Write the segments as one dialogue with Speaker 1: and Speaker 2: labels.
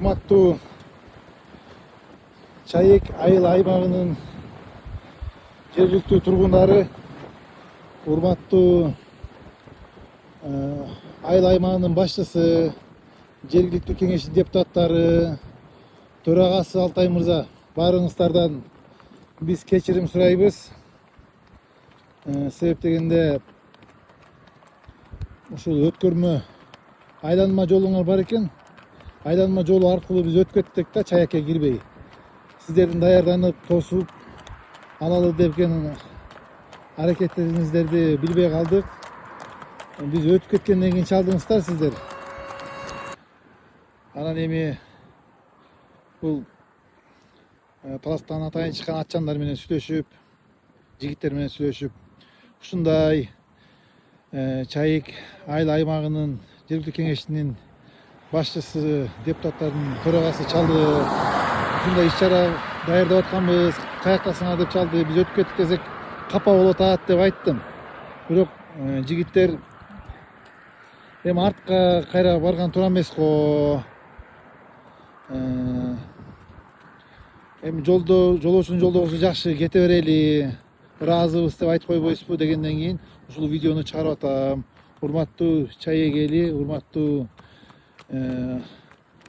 Speaker 1: Урматтуу Чайек айыл аймагынын жергиликтүү тургундары, урматтуу айыл аймагынын башчысы, жергиликтүү кеңештин депутаттары, төрагасы Алтай мырза, баарыңыздардан биз кечирим сурайбыз. Себеп дегенде ушул өткөрмө айланма жолуңар бар экен. Айланма жолу аркылуу биз өтүп кеттик да, Чаякка кирбей. Сиздердин даярданып, тосуп алалы деген аракеттериңиздерди билбей калдык. Биз өтүп кеткенден кийин чалдыңыздар сиздер. Анан эми бул Таластан атайын чыккан атчандар менен сүйлөшүп, жигиттер менен сүйлөшүп, ушундай Чайек айыл аймагынын жергиликтүү кеңешинин башчысы, депутаттардын төрагасы чалды. Ушундай иш-чара даярдап атканбыз, каяктасыңар деп чалды. Биз өтүп кеттик десек капа болуп атат деп айттым. Бирок жигиттер эми артка кайра барган туура эмес го. Эми жолоочунун жолдогусу жакшы, кете берели, ыраазыбыз деп айтып койбойсузбу дегенден кийин ушул видеону чыгарып атам. Урматтуу Чаек эли, урматтуу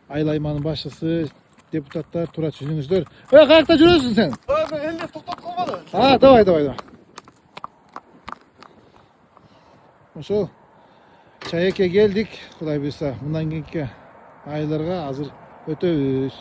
Speaker 1: айыл аймагынын башчысы, депутаттар, туура түшүнүңүздөр. Каякта жүрөсүң сен?
Speaker 2: Мен эле токтоп калбады.
Speaker 1: Давай. Ошо Чаекке келдик. Кудай буйрса, мындан кийинки айларга азыр өтөбүз.